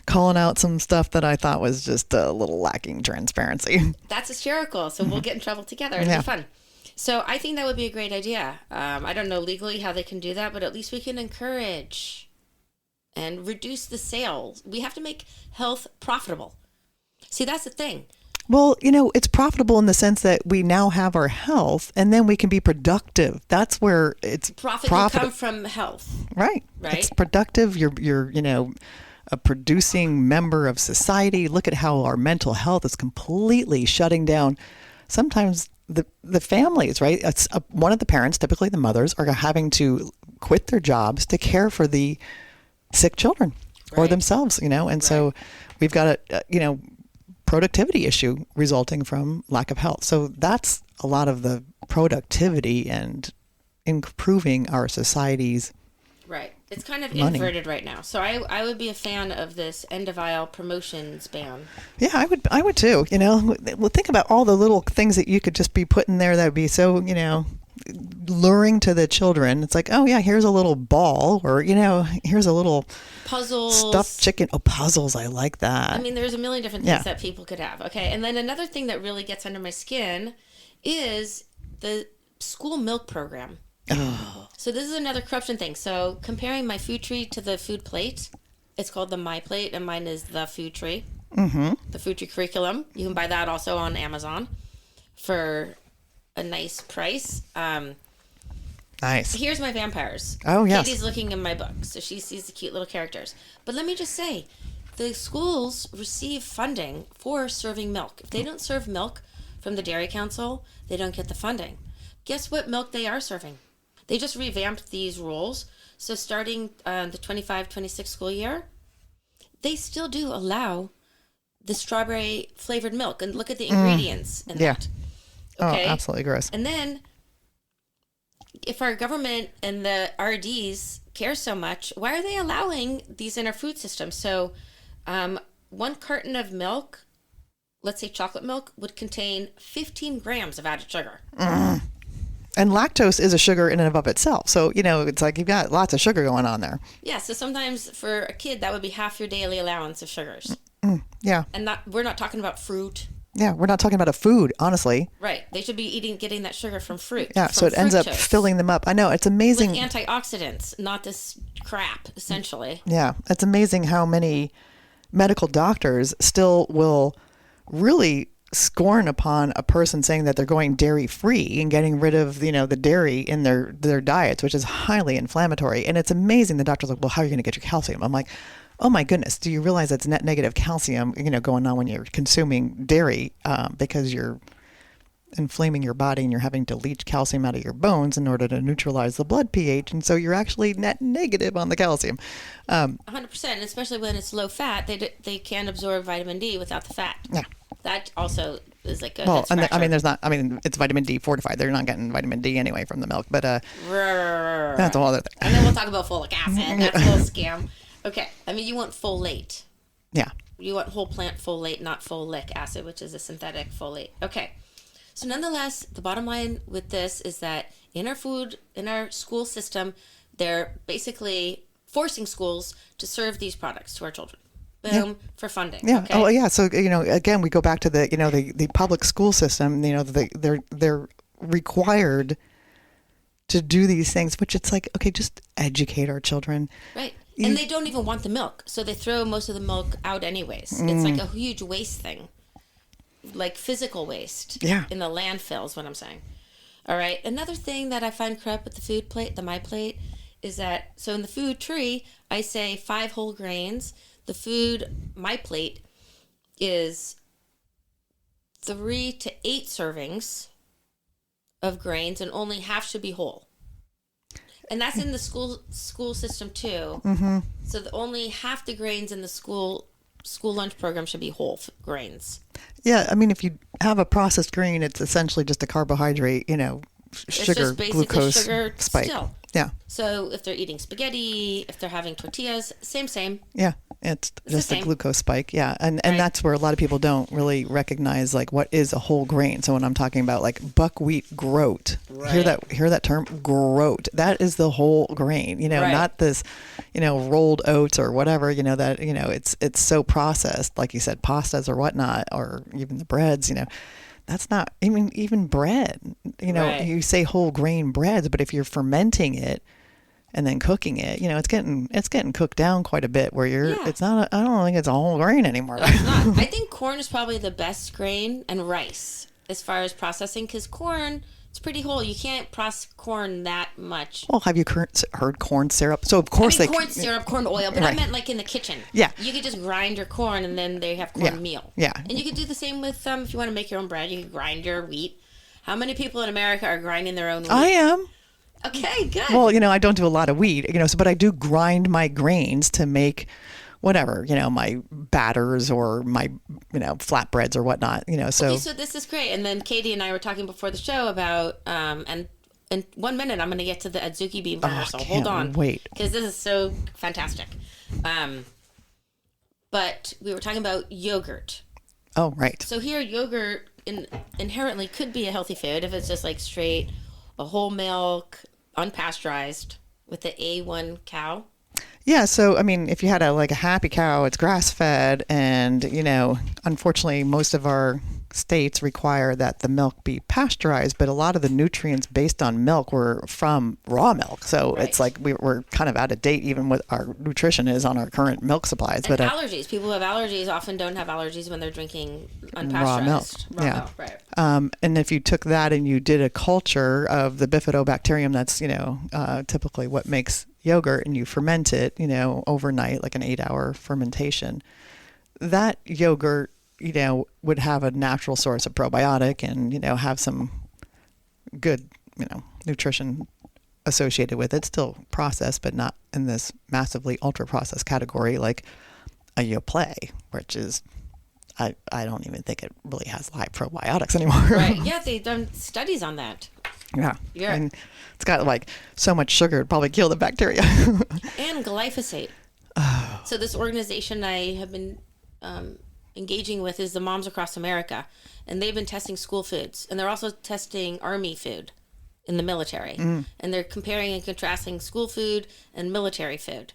Speaker 2: calling out some stuff that I thought was just a little lacking transparency.
Speaker 1: That's hysterical. So we'll get in trouble together. It'll be fun. So I think that would be a great idea. I don't know legally how they can do that, but at least we can encourage and reduce the sales. We have to make health profitable. See, that's the thing.
Speaker 2: Well, it's profitable in the sense that we now have our health and then we can be productive. That's where it's
Speaker 1: Profit can come from health.
Speaker 2: Right. It's productive. You're a producing member of society. Look at how our mental health is completely shutting down. Sometimes the families, right? It's one of the parents, typically the mothers, are having to quit their jobs to care for the sick children or themselves, and so we've got a, productivity issue resulting from lack of health. So that's a lot of the productivity and improving our society's
Speaker 1: Right. It's kind of
Speaker 2: money.
Speaker 1: inverted right now. So I would be a fan of this end of aisle promotions ban.
Speaker 2: Yeah, I would too. Well, think about all the little things that you could just be putting there that would be so, luring to the children. It's like, oh yeah, here's a little ball, or here's a little
Speaker 1: puzzles,
Speaker 2: stuffed chicken. Oh, puzzles! I like that.
Speaker 1: I mean, there's a million different things that people could have. Okay, and then another thing that really gets under my skin is the school milk program.
Speaker 2: Oh.
Speaker 1: So this is another corruption thing. So comparing my food tree to the food plate, it's called the My Plate, and mine is the food tree.
Speaker 2: Mm-hmm.
Speaker 1: The food tree curriculum. You can buy that also on Amazon for a nice price.
Speaker 2: Nice.
Speaker 1: Here's my vampires.
Speaker 2: Oh, yes.
Speaker 1: Katie's looking in my book, so she sees the cute little characters. But let me just say, the schools receive funding for serving milk. If they don't serve milk from the Dairy Council, they don't get the funding. Guess what milk they are serving? They just revamped these rules. So starting the 25-26 school year, they still do allow the strawberry flavored milk. And look at the ingredients in that. Okay?
Speaker 2: Oh, absolutely gross.
Speaker 1: And then, if our government and the RDs care so much, why are they allowing these in our food system? So, 1 carton of milk, let's say chocolate milk, would contain 15 grams of added sugar.
Speaker 2: And lactose is a sugar in and of itself. So, it's like you've got lots of sugar going on there.
Speaker 1: Yeah, so sometimes for a kid, that would be half your daily allowance of sugars.
Speaker 2: Yeah.
Speaker 1: And we're not talking about fruit.
Speaker 2: Yeah, we're not talking about a food, honestly.
Speaker 1: Right. They should be getting that sugar from fruit.
Speaker 2: Yeah, so it ends up filling them up. I know, it's amazing.
Speaker 1: With antioxidants, not this crap, essentially.
Speaker 2: Yeah, it's amazing how many medical doctors still will really scorn upon a person saying that they're going dairy free and getting rid of, the dairy in their diets, which is highly inflammatory. And it's amazing. The doctor's like, well, how are you going to get your calcium? I'm like, oh my goodness, do you realize that's net negative calcium, going on when you're consuming dairy because you're inflaming your body and you're having to leach calcium out of your bones in order to neutralize the blood pH. And so you're actually net negative on the calcium.
Speaker 1: 100%, especially when it's low fat, they can absorb vitamin D without the fat.
Speaker 2: Yeah.
Speaker 1: That also is like a
Speaker 2: well, and it's vitamin D fortified. They're not getting vitamin D anyway from the milk, but that's a whole other thing.
Speaker 1: And then we'll talk about folic acid. That's a whole scam. Okay. I mean, you want folate.
Speaker 2: Yeah.
Speaker 1: You want whole plant folate, not folic acid, which is a synthetic folate. Okay. So nonetheless, the bottom line with this is that in our school system, they're basically forcing schools to serve these products to our children. Boom, for funding.
Speaker 2: Yeah.
Speaker 1: Okay?
Speaker 2: Oh, yeah. So, again, we go back to the public school system, they're required to do these things, which it's like, okay, just educate our children.
Speaker 1: Right. And they don't even want the milk. So they throw most of the milk out anyways. It's like a huge waste thing. Like physical waste.
Speaker 2: Yeah.
Speaker 1: In the landfill is what I'm saying. All right. Another thing that I find corrupt with the food plate, the My Plate, is that, so in the food tree, I say 5 whole grains. The food, My Plate, is 3 to 8 servings of grains, and only half should be whole. And that's in the school system too. Mm-hmm. So only half the grains in the school lunch program should be whole grains.
Speaker 2: Yeah, I mean, if you have a processed grain, it's essentially just a carbohydrate, sugar, glucose
Speaker 1: sugar
Speaker 2: spike.
Speaker 1: Still.
Speaker 2: Yeah.
Speaker 1: So if they're eating spaghetti, if they're having tortillas, same.
Speaker 2: Yeah. It's
Speaker 1: the
Speaker 2: just a
Speaker 1: same.
Speaker 2: glucose spike. Yeah. And
Speaker 1: Right.
Speaker 2: that's where a lot of people don't really recognize like what is a whole grain. So when I'm talking about like buckwheat groat, hear that term, groat. That is the whole grain,
Speaker 1: Right.
Speaker 2: not this, rolled oats or whatever, that, it's so processed, like you said, pastas or whatnot, or even the breads, that's not even bread,
Speaker 1: Right.
Speaker 2: you say whole grain breads, but if you're fermenting it and then cooking it, it's getting cooked down quite a bit where it's not, I don't think it's a whole grain anymore.
Speaker 1: No, it's not. I think corn is probably the best grain, and rice as far as processing, because corn, it's pretty whole. You can't process corn that much.
Speaker 2: Well, have you heard corn syrup? So of course
Speaker 1: corn syrup, corn oil, but
Speaker 2: Right.
Speaker 1: I meant like in the kitchen.
Speaker 2: Yeah.
Speaker 1: You could just grind your corn, and then they have corn meal.
Speaker 2: Yeah.
Speaker 1: And you could do the same with if you want to make your own bread, you could grind your wheat. How many people in America are grinding their own wheat?
Speaker 2: I am.
Speaker 1: Okay, good.
Speaker 2: Well, I don't do a lot of wheat, but I do grind my grains to make whatever, my batters or my, flatbreads or whatnot, so.
Speaker 1: Okay, so this is great. And then Katie and I were talking before the show about, and in 1 minute, I'm going to get to the Adzuki Bean Burgers, so hold on.
Speaker 2: Wait.
Speaker 1: Because this is so fantastic. But we were talking about yogurt.
Speaker 2: Oh, right.
Speaker 1: So here, yogurt inherently could be a healthy food if it's just like straight, a whole milk, unpasteurized, with the A1 cow.
Speaker 2: Yeah. So, if you had a happy cow, it's grass fed, and, unfortunately, most of our states require that the milk be pasteurized, but a lot of the nutrients based on milk were from raw milk. So
Speaker 1: Right.
Speaker 2: it's like we're kind of out of date, even what our nutrition is on our current milk supplies.
Speaker 1: And
Speaker 2: but
Speaker 1: allergies. People who have allergies often don't have allergies when they're drinking unpasteurized
Speaker 2: raw milk. Yeah.
Speaker 1: milk, right.
Speaker 2: And if you took that and you did a culture of the bifidobacterium, that's, typically what makes yogurt, and you ferment it, overnight, like an 8-hour fermentation, that yogurt, would have a natural source of probiotic and, have some good, nutrition associated with it, still processed, but not in this massively ultra processed category like a Yoplait, which is, I don't even think it really has live probiotics anymore.
Speaker 1: Right. Yeah, they've done studies on that.
Speaker 2: Yeah.
Speaker 1: Yeah.
Speaker 2: And it's got so much sugar, it'd probably kill the bacteria.
Speaker 1: And glyphosate. So this organization I have been engaging with is the Moms Across America, and they've been testing school foods, and they're also testing army food in the military, and they're comparing and contrasting school food and military food,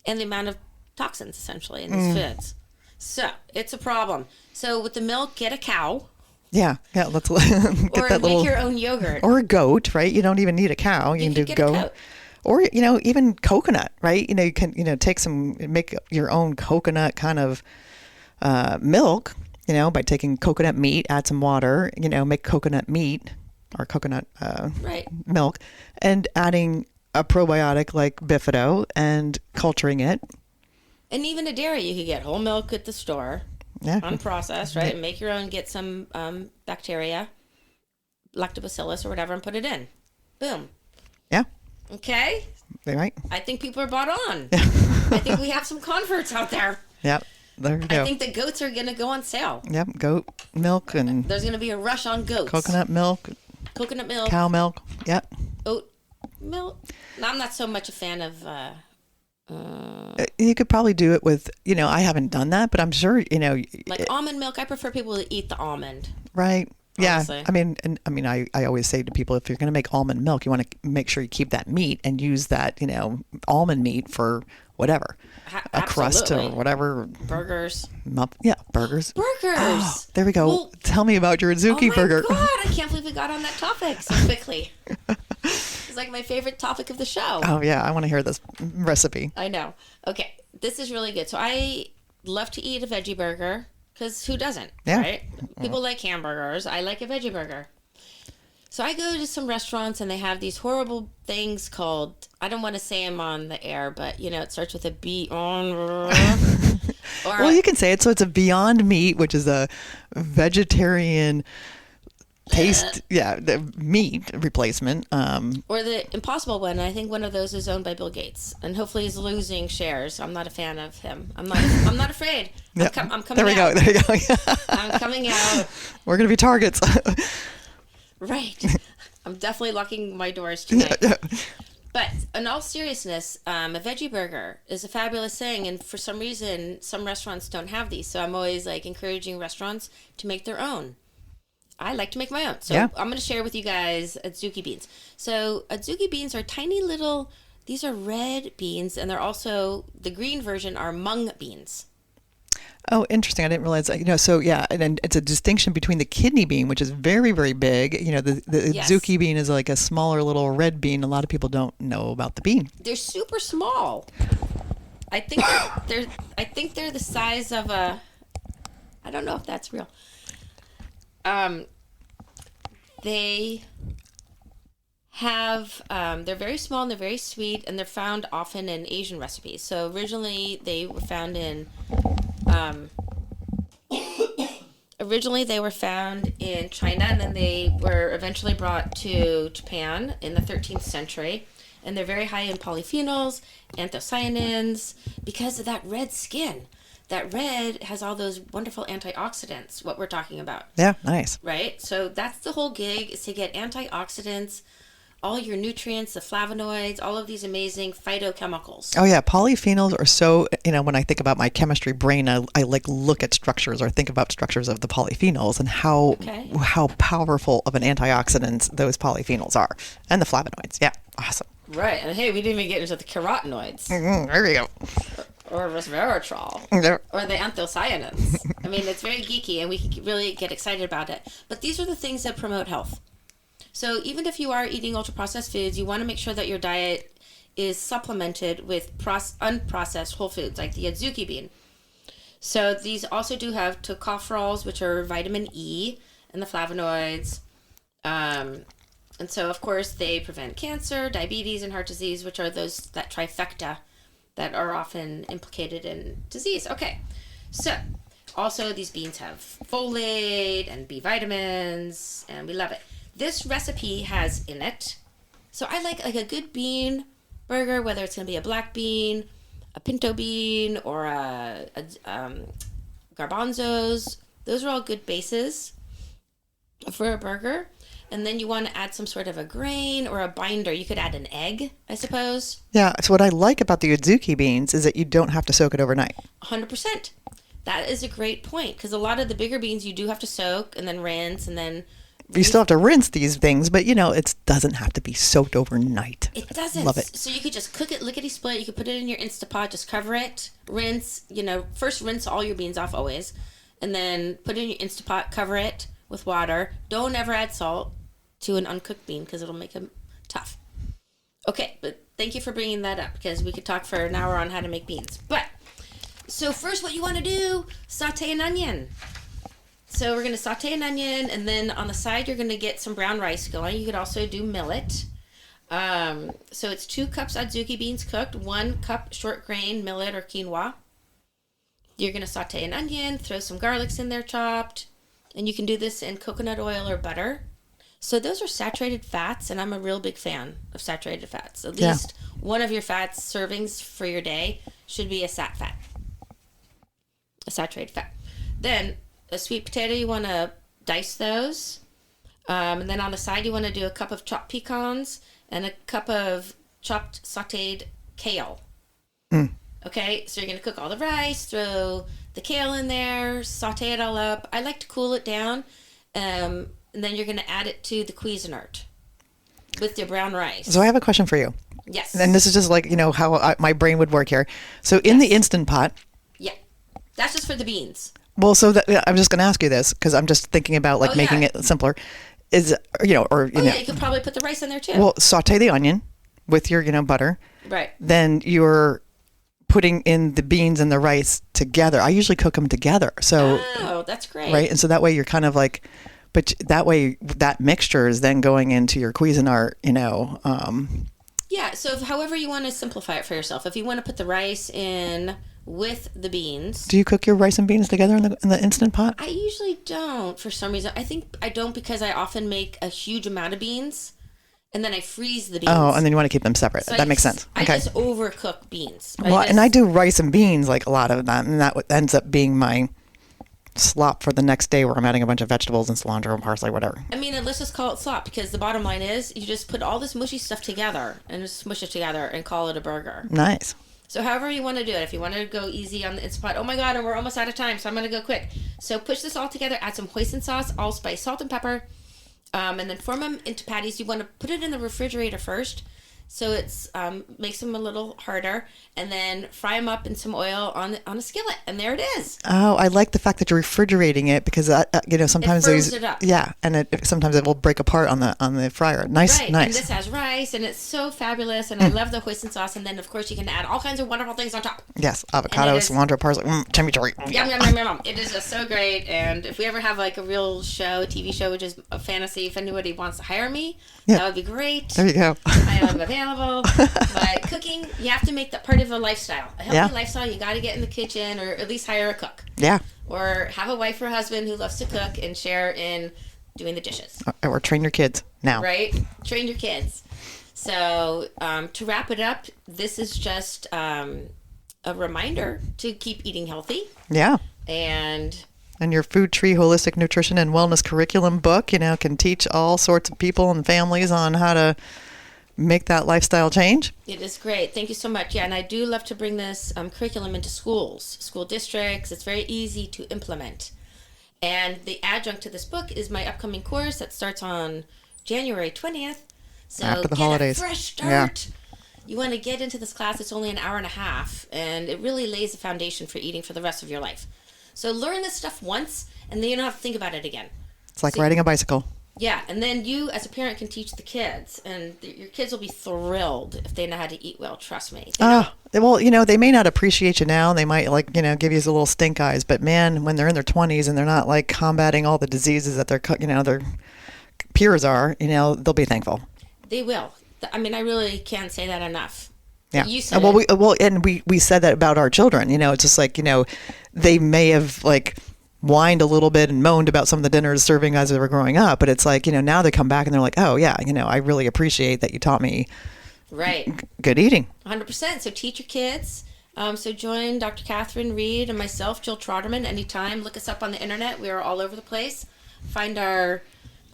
Speaker 1: and the amount of toxins essentially in these foods. So it's a problem. So with the milk, get a cow.
Speaker 2: Yeah, let's get
Speaker 1: Or
Speaker 2: that
Speaker 1: make your own yogurt.
Speaker 2: or a goat, right? You don't even need a cow. You can do
Speaker 1: get a
Speaker 2: goat.
Speaker 1: goat.
Speaker 2: Or, even coconut, right? You can, make your own coconut kind of milk, by taking coconut meat, add some water, make coconut meat or coconut
Speaker 1: Right.
Speaker 2: milk, and adding a probiotic like Bifido and culturing it.
Speaker 1: And even a dairy, you could get whole milk at the store,
Speaker 2: Yeah.
Speaker 1: unprocessed, right? And make your own, get some bacteria, lactobacillus or whatever, and put it in. Boom.
Speaker 2: Yeah.
Speaker 1: Okay?
Speaker 2: Right.
Speaker 1: I think people are bought on. I think we have some converts out there.
Speaker 2: Yep. There you go.
Speaker 1: I think the goats are going to go on sale.
Speaker 2: Yep. Goat milk and
Speaker 1: There's going to be a rush on goats.
Speaker 2: coconut milk,
Speaker 1: Coconut milk.
Speaker 2: cow milk. Yep.
Speaker 1: Oat milk. No, I'm not so much a fan of...
Speaker 2: You could probably do it with, I haven't done that, but I'm sure,
Speaker 1: like almond milk. I prefer people to eat the almond.
Speaker 2: right. Yeah.
Speaker 1: Honestly.
Speaker 2: I always say to people, if you're going to make almond milk, you want to make sure you keep that meat and use that, almond meat for whatever, a crust or whatever.
Speaker 1: Burgers.
Speaker 2: Burgers.
Speaker 1: Burgers.
Speaker 2: Oh, there we go.
Speaker 1: Well,
Speaker 2: Tell me about your Adzuki burger.
Speaker 1: Oh my God, I can't believe we got on that topic so quickly. It's like my favorite topic of the show.
Speaker 2: Oh yeah. I want to hear this recipe.
Speaker 1: I know. Okay. This is really good. So I love to eat a veggie burger because who doesn't?
Speaker 2: Yeah.
Speaker 1: Right? People like hamburgers. I like a veggie burger. So I go to some restaurants and they have these horrible things called, I don't want to say them on the air, but it starts with a B. Or
Speaker 2: Well, you can say it. So it's a Beyond Meat, which is a vegetarian taste, the meat replacement.
Speaker 1: Or the Impossible one. I think one of those is owned by Bill Gates, and hopefully he's losing shares. I'm not a fan of him. I'm not afraid.
Speaker 2: Yeah.
Speaker 1: I'm coming
Speaker 2: There we
Speaker 1: out.
Speaker 2: go. There you go.
Speaker 1: I'm coming out.
Speaker 2: We're going to be targets.
Speaker 1: Right. I'm definitely locking my doors tonight. But in all seriousness, a veggie burger is a fabulous thing, and for some reason, some restaurants don't have these. So I'm always like encouraging restaurants to make their own. I like to make my own. So I'm going to share with you guys Adzuki beans. So Adzuki beans are tiny little, these are red beans, and they're also, the green version are mung beans.
Speaker 2: Oh, interesting. I didn't realize that. So yeah, and it's a distinction between the kidney bean, which is very, very big. The
Speaker 1: Yes.
Speaker 2: Adzuki bean is like a smaller little red bean. A lot of people don't know about the bean.
Speaker 1: They're super small. I think they're the size of a, I don't know if that's real. They have, they're very small and they're very sweet, and they're found often in Asian recipes. So originally they were found in, China, and then they were eventually brought to Japan in the 13th century. And they're very high in polyphenols, anthocyanins, because of that red skin. That red has all those wonderful antioxidants, what we're talking about.
Speaker 2: Yeah, nice.
Speaker 1: Right? So that's the whole gig, is to get antioxidants, all your nutrients, the flavonoids, all of these amazing phytochemicals.
Speaker 2: Oh yeah, polyphenols are so, when I think about my chemistry brain, I like look at structures or think about structures of the polyphenols and how powerful of an antioxidants those polyphenols are. And the flavonoids. Yeah, awesome.
Speaker 1: Right. And hey, we didn't even get into the carotenoids.
Speaker 2: There we go.
Speaker 1: Or resveratrol. Or the anthocyanins. I mean, it's very geeky and we can really get excited about it. But these are the things that promote health. So even if you are eating ultra-processed foods, you want to make sure that your diet is supplemented with unprocessed whole foods, like the Adzuki bean. So these also do have tocopherols, which are vitamin E and the flavonoids. And so, of course, they prevent cancer, diabetes, and heart disease, which are that trifecta that are often implicated in disease. Okay, so also these beans have folate and B vitamins, and we love it. This recipe has in it, so I like a good bean burger, whether it's going to be a black bean, a pinto bean, or a garbanzos. Those are all good bases for a burger. And then you want to add some sort of a grain or a binder. You could add an egg, I suppose.
Speaker 2: Yeah, so what I like about the Adzuki beans is that you don't have to soak it overnight.
Speaker 1: 100%. That is a great point, because a lot of the bigger beans you do have to soak and then rinse and then...
Speaker 2: You still have to rinse these things, but it doesn't have to be soaked overnight.
Speaker 1: It doesn't.
Speaker 2: Love it.
Speaker 1: So you could just cook it lickety-split. You could put it in your Instapot, just cover it, rinse, first rinse all your beans off always, and then put it in your Instapot, cover it with water. Don't ever add salt to an uncooked bean because it'll make them tough. Okay, but thank you for bringing that up, because we could talk for an hour on how to make beans. But, so first what you want to do, saute an onion. So we're going to saute an onion, and then on the side you're going to get some brown rice going. You could also do millet. So it's 2 cups Adzuki beans cooked, 1 cup short grain millet or quinoa. You're going to saute an onion, throw some garlics in there chopped, and you can do this in coconut oil or butter. So those are saturated fats, and I'm a real big fan of saturated fats. At least one of your fats servings for your day should be a saturated fat. Then a sweet potato, you want to dice those. And then on the side, you want to do a cup of chopped pecans and a cup of chopped sauteed kale. Okay, so you're going to cook all the rice, throw the kale in there, saute it all up. I like to cool it down. And then you're going to add it to the Cuisinart with your brown rice.
Speaker 2: So I have a question for you.
Speaker 1: Yes.
Speaker 2: And this is just like, how my brain would work here. So in the Instant Pot.
Speaker 1: Yeah. That's just for the beans.
Speaker 2: Well, so I'm just going to ask you this because I'm just thinking about making it simpler. You could
Speaker 1: probably put the rice in there too.
Speaker 2: Well, saute the onion with your, butter.
Speaker 1: Right.
Speaker 2: Then you're putting in the beans and the rice together. I usually cook them together. So.
Speaker 1: Oh, that's great.
Speaker 2: Right. And so that way you're kind of like, but that way that mixture is then going into your Cuisinart,
Speaker 1: Yeah. So however you want to simplify it for yourself. If you want to put the rice in with the beans.
Speaker 2: Do you cook your rice and beans together in the Instant Pot?
Speaker 1: I usually don't for some reason. I think I don't because I often make a huge amount of beans and then I freeze the beans.
Speaker 2: Oh, and then you want to keep them separate. So that makes sense. Okay.
Speaker 1: I just overcook beans.
Speaker 2: Well, and I do rice and beans like a lot of them, and that ends up being my slop for the next day where I'm adding a bunch of vegetables and cilantro and parsley, whatever.
Speaker 1: I mean, and let's just call it slop, because the bottom line is you just put all this mushy stuff together and just smush it together and call it a burger.
Speaker 2: Nice.
Speaker 1: So however you want to do it. If you want to go easy on the Instant Pot, oh my God, and we're almost out of time, so I'm going to go quick. So push this all together, add some hoisin sauce, allspice, salt, and pepper, and then form them into patties. You want to put it in the refrigerator first, so it's makes them a little harder, and then fry them up in some oil on a skillet, and there it is.
Speaker 2: Oh, I like the fact that you're refrigerating it, because sometimes
Speaker 1: It firms it up.
Speaker 2: and sometimes it will break apart on the fryer. Nice,
Speaker 1: right.
Speaker 2: nice.
Speaker 1: And this has rice, and it's so fabulous, and I love the hoisin sauce, and then of course you can add all kinds of wonderful things on top.
Speaker 2: Yes, avocado, cilantro, parsley, chimichurri.
Speaker 1: Yum, yum, yum, yum, yum. It is just so great, and if we ever have like a real show, TV show, which is a fantasy, if anybody wants to hire me, that would be great.
Speaker 2: There you go.
Speaker 1: I am available. But cooking, you have to make that part of a lifestyle. A healthy lifestyle, you got to get in the kitchen, or at least hire a cook.
Speaker 2: Yeah.
Speaker 1: Or have a wife or husband who loves to cook and share in doing the dishes.
Speaker 2: Or train your kids now.
Speaker 1: Right? Train your kids. So to wrap it up, this is just a reminder to keep eating healthy.
Speaker 2: Yeah.
Speaker 1: And
Speaker 2: your Food Tree Holistic Nutrition and Wellness Curriculum book, can teach all sorts of people and families on how to make that lifestyle change.
Speaker 1: It is great. Thank you so much. Yeah, and I do love to bring this curriculum into schools, school districts. It's very easy to implement. And the adjunct to this book is my upcoming course that starts on January 20th. So
Speaker 2: after the
Speaker 1: get
Speaker 2: holidays.
Speaker 1: A fresh start. Yeah. You want to get into this class. It's only an hour and a half, and it really lays the foundation for eating for the rest of your life. So learn this stuff once, and then you don't have to think about it again.
Speaker 2: It's like riding a bicycle.
Speaker 1: Yeah, and then you, as a parent, can teach the kids, and your kids will be thrilled if they know how to eat well. Trust me.
Speaker 2: Well, they may not appreciate you now. They might give you a little stink eyes, but man, when they're in their 20s and they're not like combating all the diseases that their peers are, they'll be thankful.
Speaker 1: They will. I mean, I really can't say that enough.
Speaker 2: Yeah.
Speaker 1: You said
Speaker 2: we said that about our children. It's just like, they may have whined a little bit and moaned about some of the dinners serving as they were growing up, but it's like, now they come back and they're like, oh yeah, I really appreciate that you taught me good eating.
Speaker 1: 100%. So teach your kids. So join Dr. Catherine Reed and myself, Jill Troderman, anytime. Look us up on the internet. We are all over the place. Find our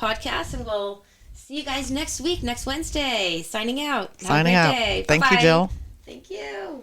Speaker 1: podcast, and we'll see you guys next week, next Wednesday. Signing out. Have a great day.
Speaker 2: Thank you, Jill.
Speaker 1: Thank you.